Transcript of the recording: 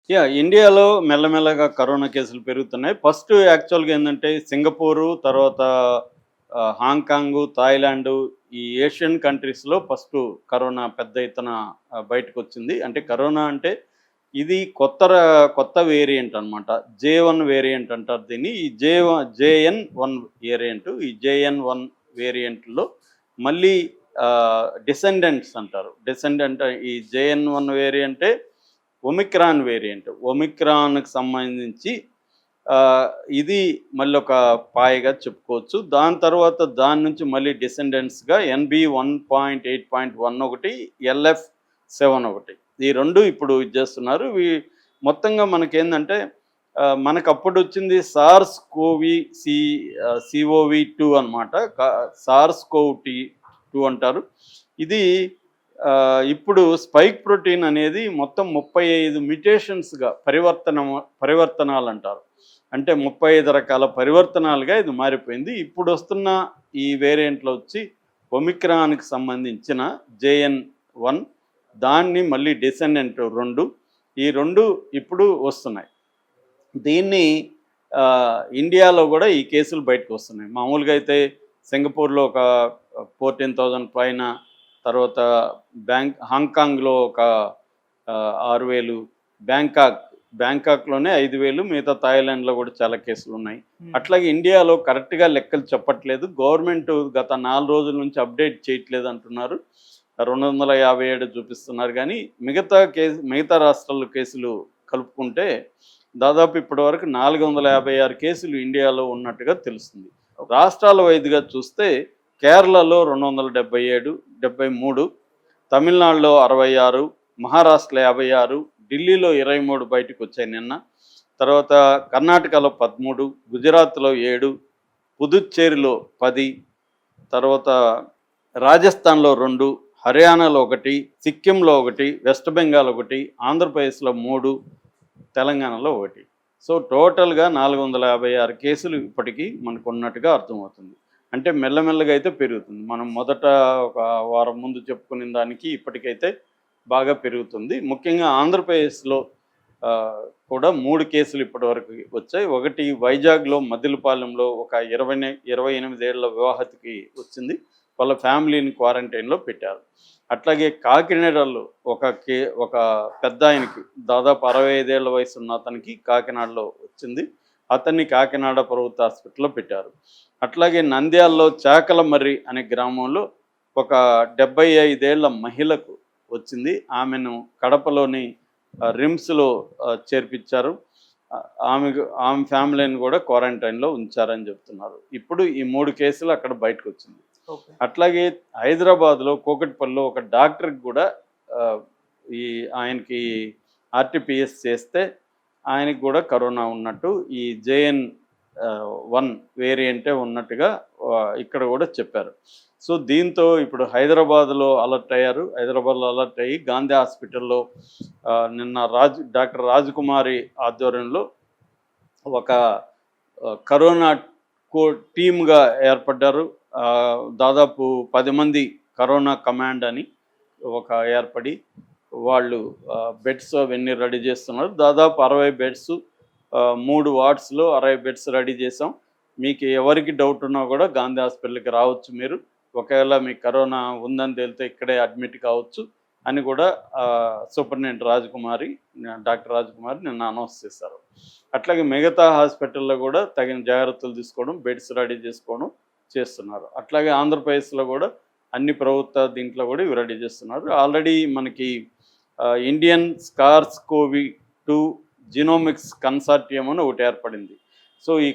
ఇండియాలో మెల్లమెల్లగా కరోనా కేసులు పెరుగుతున్నాయి. ఫస్ట్ యాక్చువల్‌గా ఏందంటే సింగపూరు, తర్వాత హాంకాంగు, థాయిలాండు ఈ ఏషియన్ కంట్రీస్‌లో ఫస్టు కరోనా పెద్ద ఎత్తున బయటకొచ్చింది. అంటే కరోనా అంటే ఇది కొత్త వేరియంట్ అనమాట. జే1 వేరియంట్ అంటారు దీన్ని. జేఎన్1 వేరియంట్. ఈ జేఎన్1 వేరియంట్‌లో మళ్ళీ డిసెండెంట్స్ అంటారు. ఈ జేఎన్1 వేరియంటే ఒమిక్రాన్ వేరియంట్. ఒమిక్రాన్‌కి సంబంధించి ఇది మళ్ళొక పాయగా చెప్పుకోవచ్చు. దాని తర్వాత దాని నుంచి మళ్ళీ డిసెండెంట్స్‌గా ఎన్‌బీ 1.8.1 ఒకటి, ఎల్ఎఫ్7 ఒకటి. ఈ 2 ఇప్పుడు ఇది చేస్తున్నారు. మొత్తంగా మనకేందంటే మనకప్పుడొచ్చింది సిఓవి2 అనమాట. సార్స్ కోవ్ 2 అంటారు. ఇది ఇప్పుడు స్పైక్ ప్రోటీన్ అనేది మొత్తం 35 మ్యుటేషన్స్‌గా పరివర్తనాలంటారు. అంటే 35 రకాల పరివర్తనాలుగా ఇది మారిపోయింది. ఇప్పుడొస్తున్న ఈ వేరియంట్‌లో వచ్చి ఒమిక్రాన్‌కి సంబంధించిన జేఎన్1 దాన్ని మళ్ళీ డిసెండెంట్ 2 ఈ 2 ఇప్పుడు వస్తున్నాయి. దీన్ని ఇండియాలో కూడా ఈ కేసులు బయటకు వస్తున్నాయి. మామూలుగా అయితే సింగపూర్‌లో ఒక 14,000 పైన, తర్వాత హాంకాంగ్‌లో ఒక 6,000, బ్యాంకాక్‌లోనే 5,000, మిగతా థాయిలాండ్‌లో కూడా చాలా కేసులు ఉన్నాయి. అట్లాగే ఇండియాలో కరెక్ట్‌గా లెక్కలు చెప్పట్లేదు. గవర్నమెంట్ గత 4 రోజుల నుంచి అప్డేట్ చేయట్లేదు అంటున్నారు. 257 చూపిస్తున్నారు కానీ మిగతా రాష్ట్రాల్లో కేసులు కలుపుకుంటే దాదాపు ఇప్పటివరకు 456 కేసులు ఇండియాలో ఉన్నట్టుగా తెలుస్తుంది. రాష్ట్రాల వైద్యుగా చూస్తే కేరళలో 277, 73, తమిళనాడులో 66, మహారాష్ట్రలో 56, ఢిల్లీలో 23 బయటకు వచ్చాయి నిన్న. తర్వాత కర్ణాటకలో 13, గుజరాత్లో 7, పుదుచ్చేరిలో 10, తర్వాత రాజస్థాన్లో 2, హర్యానాలో 1, సిక్కింలో 1, వెస్ట్ బెంగాల్ 1, ఆంధ్రప్రదేశ్లో 3, తెలంగాణలో 1. సో టోటల్గా 456 కేసులు ఇప్పటికీ మనకు ఉన్నట్టుగా అర్థమవుతుంది. అంటే మెల్లమెల్లగా అయితే పెరుగుతుంది. మనం మొదట ఒక వారం ముందు చెప్పుకునే దానికి ఇప్పటికైతే బాగా పెరుగుతుంది. ముఖ్యంగా ఆంధ్రప్రదేశ్లో కూడా 3 కేసులు ఇప్పటివరకు వచ్చాయి. ఒకటి వైజాగ్లో మద్దిలపాలెంలో ఒక 28 ఏళ్ల వివాహతికి వచ్చింది. వాళ్ళ ఫ్యామిలీని క్వారంటైన్లో పెట్టారు. అట్లాగే కాకినాడలో ఒక పెద్ద ఆయనకి దాదాపు 65 ఏళ్ల వయసు ఉన్న అతనికి కాకినాడలో వచ్చింది. అతన్ని కాకినాడ ప్రభుత్వ హాస్పిటల్లో పెట్టారు. అట్లాగే నంద్యాలలో చాకలమర్రి అనే గ్రామంలో ఒక 75 ఏళ్ల మహిళకు వచ్చింది. ఆమెను కడపలోని రిమ్స్లో చేర్పించారు. ఆమె ఫ్యామిలీని కూడా క్వారంటైన్లో ఉంచారని చెప్తున్నారు. ఇప్పుడు ఈ 3 కేసులు అక్కడ బయటకు వచ్చింది. అట్లాగే హైదరాబాద్లో కూకట్పల్లిలో ఒక డాక్టర్కి కూడా ఆయనకి ఆర్టీపీఎస్ చేస్తే ఆయనకి కూడా కరోనా ఉన్నట్టు, ఈ జేఎన్1 వేరియంటే ఉన్నట్టుగా ఇక్కడ కూడా చెప్పారు. సో దీంతో ఇప్పుడు హైదరాబాద్లో అలర్ట్ అయ్యి గాంధీ హాస్పిటల్లో నిన్న డాక్టర్ రాజకుమారి ఆధ్వర్యంలో ఒక కరోనా టీమ్గా ఏర్పడ్డారు. దాదాపు 10 మంది కరోనా కమాండ్ అని ఏర్పడి వాళ్ళు బెడ్స్ అవన్నీ రెడీ చేస్తున్నారు. దాదాపు 60 బెడ్స్, 3 వార్డ్స్లో 60 బెడ్స్ రెడీ చేసాం. మీకు ఎవరికి డౌట్ ఉన్నా కూడా గాంధీ హాస్పిటల్కి రావచ్చు. మీరు ఒకవేళ మీకు కరోనా ఉందని తేలితే ఇక్కడే అడ్మిట్ కావచ్చు అని కూడా సూపరింటెండెంట్ డాక్టర్ రాజకుమారి నిన్న అనౌన్స్ చేశారు. అట్లాగే మిగతా హాస్పిటల్లో కూడా తగిన జాగ్రత్తలు తీసుకోవడం, బెడ్స్ రెడీ చేసుకోవడం చేస్తున్నారు. అట్లాగే ఆంధ్రప్రదేశ్లో కూడా అన్ని ప్రభుత్వ దీంట్లో కూడా ఇవి రెడీ చేస్తున్నారు. ఆల్రెడీ మనకి ఇండియన్ SARS-CoV-2 జీనోమిక్స్ కన్సార్టియం అని ఒకటి ఏర్పడింది. సో ఈ